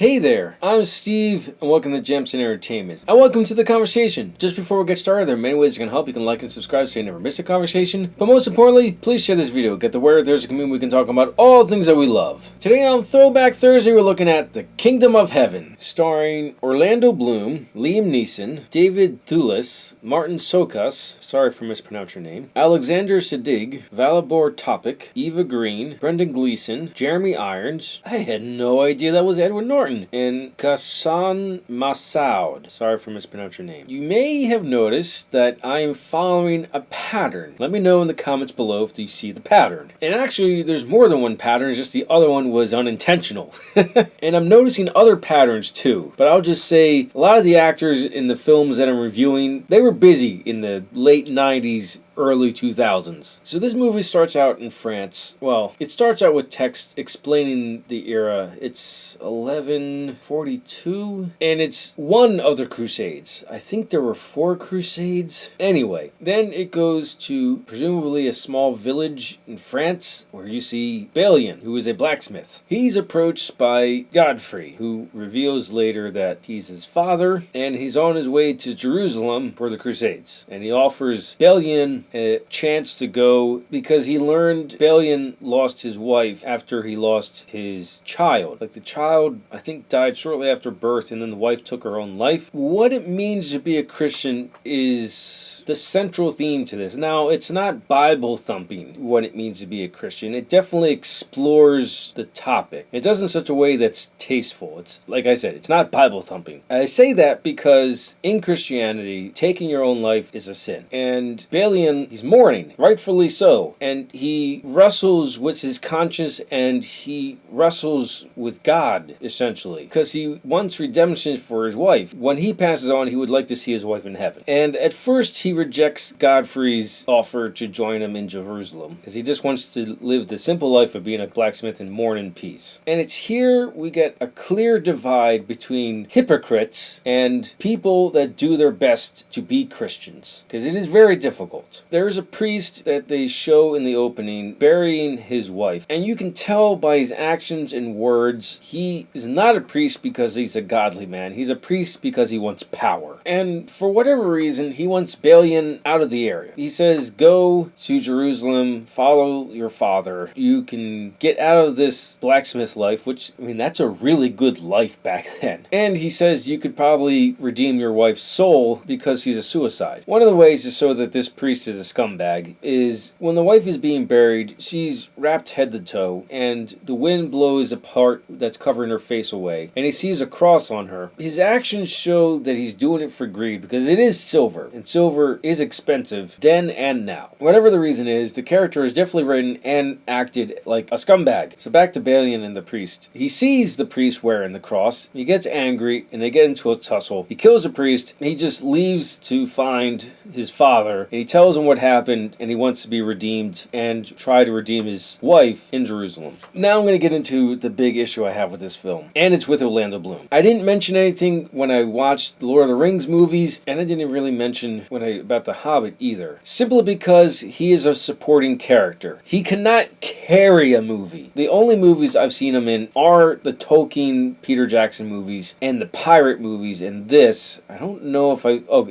Hey there, I'm Steve, and welcome to Jamson Entertainment. And welcome to the conversation. Just before we get started, there are many ways you can help. You can like and subscribe so you never miss a conversation. But most importantly, please share this video. Get the word there's a community we can talk about all things that we love. Today on Throwback Thursday, we're looking at The Kingdom of Heaven, starring Orlando Bloom, Liam Neeson, David Thewlis, Martin Sokas, sorry for mispronouncing your name, Alexander Siddig, Valibor Topic, Eva Green, Brendan Gleeson, Jeremy Irons. I had no idea that was Edward Norton. And Ghassan Massoud. Sorry for mispronouncing your name. You may have noticed that I am following a pattern. Let me know in the comments below if you see the pattern. And actually, there's more than one pattern, it's just the other one was unintentional. And I'm noticing other patterns too. But I'll just say, a lot of the actors in the films that I'm reviewing, they were busy in the late 90s, early 2000s. So this movie starts out in France. Well, it starts out with text explaining the era. It's 1142, and it's one of the Crusades. I think there were 4 Crusades. Anyway, then it goes to presumably a small village in France where you see Balian, who is a blacksmith. He's approached by Godfrey, who reveals later that he's his father, and he's on his way to Jerusalem for the Crusades. And he offers Balian a chance to go because he learned Balian lost his wife after he lost his child. Like, the child, I think, died shortly after birth, and then the wife took her own life. What it means to be a Christian is the central theme to this. Now, it's not Bible thumping what it means to be a Christian. It definitely explores the topic. It does in such a way that's tasteful. It's, like I said, it's not Bible thumping. I say that because in Christianity, taking your own life is a sin. And Balian, he's mourning, rightfully so. And he wrestles with his conscience, and he wrestles with God, essentially, because he wants redemption for his wife. When he passes on, he would like to see his wife in heaven. And at first, he rejects Godfrey's offer to join him in Jerusalem because he just wants to live the simple life of being a blacksmith and mourn in peace. And it's here we get a clear divide between hypocrites and people that do their best to be Christians, because it is very difficult. There is a priest that they show in the opening burying his wife, and you can tell by his actions and words he is not a priest because he's a godly man. He's a priest because he wants power. And for whatever reason, he wants Balian out of the area. He says, go to Jerusalem, follow your father. You can get out of this blacksmith life, which, I mean, that's a really good life back then. And he says you could probably redeem your wife's soul because she's a suicide. One of the ways to show that this priest is a scumbag is when the wife is being buried, she's wrapped head to toe, and the wind blows a part that's covering her face away, and he sees a cross on her. His actions show that he's doing it for greed because it is silver, and silver is expensive then and now. Whatever the reason is, the character is definitely written and acted like a scumbag. So back to Balian and the priest. He sees the priest wearing the cross, he gets angry, and they get into a tussle. He kills the priest, he just leaves to find his father, and he tells him what happened, and he wants to be redeemed and try to redeem his wife in Jerusalem. Now I'm going to get into the big issue I have with this film, and it's with Orlando Bloom. I didn't mention anything when I watched the Lord of the Rings movies, and I didn't really mention about The Hobbit either, simply because he is a supporting character. He cannot carry a movie. The only movies I've seen him in are the Tolkien Peter Jackson movies and the pirate movies, and this, I don't know if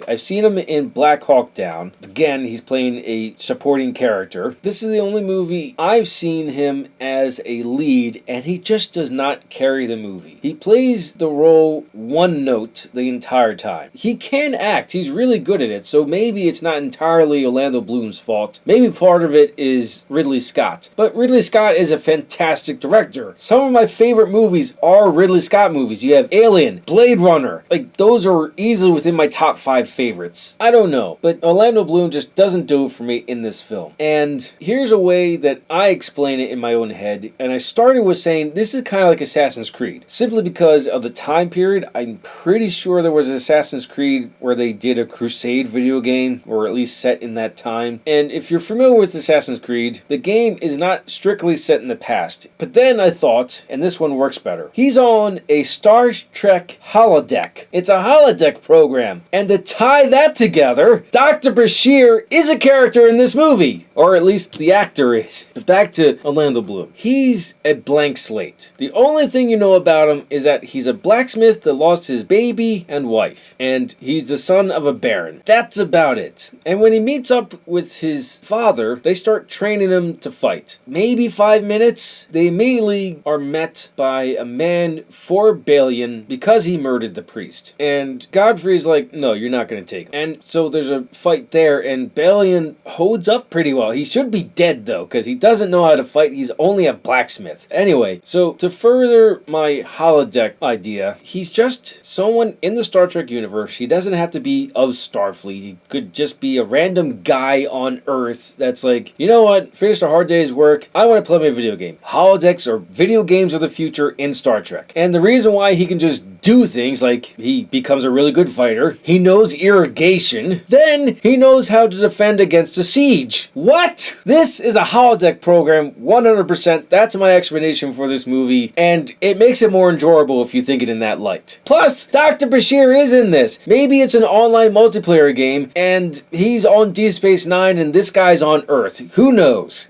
I've seen him in Black Hawk Down. Again, he's playing a supporting character. This is the only movie I've seen him as a lead, and he just does not carry the movie. He plays the role one note the entire time. He can act. He's really good at it, so maybe it's not entirely Orlando Bloom's fault. Maybe part of it is Ridley Scott. But Ridley Scott is a fantastic director. Some of my favorite movies are Ridley Scott movies. You have Alien, Blade Runner. Like, those are easily within my top 5 favorites. I don't know, but Orlando Bloom just doesn't do it for me in this film. And here's a way that I explain it in my own head. And I started with saying this is kind of like Assassin's Creed, simply because of the time period. I'm pretty sure there was an Assassin's Creed where they did a Crusade video game, or at least set in that time. And if you're familiar with Assassin's Creed, the game is not strictly set in the past. But then I thought, and this one works better, he's on a Star Trek holodeck. It's a holodeck program. And to tie that together, Dr. Bashir is a character in this movie, or at least the actor is. But back to Orlando Bloom. He's a blank slate. The only thing you know about him is that he's a blacksmith that lost his baby and wife, and he's the son of a baron. That's about it. And when he meets up with his father, they start training him to fight. Maybe 5 minutes, they immediately are met by a man for Balian because he murdered the priest. And Godfrey's like, no, you're not going to take him. And so there's a fight there, and Balian holds up pretty well. He should be dead, though, because he doesn't know how to fight. He's only a blacksmith. Anyway, so to further my holodeck idea, he's just someone in the Star Trek universe. He doesn't have to be of Starfleet. He could just be a random guy on Earth that's like, you know what, finished a hard day's work, I want to play my video game. Holodecks are video games of the future in Star Trek. And the reason why he can just do things like he becomes a really good fighter, he knows irrigation, then he knows how to defend against a siege. What? This is a holodeck program, 100%. That's my explanation for this movie, and it makes it more enjoyable if you think it in that light. Plus, Dr. Bashir is in this. Maybe it's an online multiplayer game, and he's on Deep Space Nine, and this guy's on Earth. Who knows?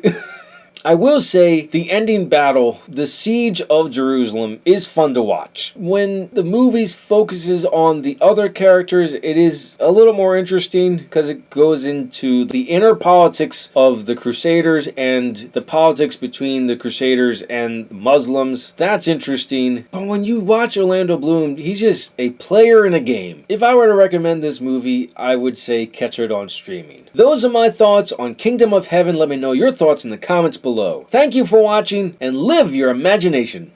I will say the ending battle, the siege of Jerusalem, is fun to watch. When the movie focuses on the other characters, it is a little more interesting because it goes into the inner politics of the Crusaders and the politics between the Crusaders and Muslims. That's interesting. But when you watch Orlando Bloom, he's just a player in a game. If I were to recommend this movie, I would say catch it on streaming. Those are my thoughts on Kingdom of Heaven. Let me know your thoughts in the comments below. Thank you for watching, and live your imagination.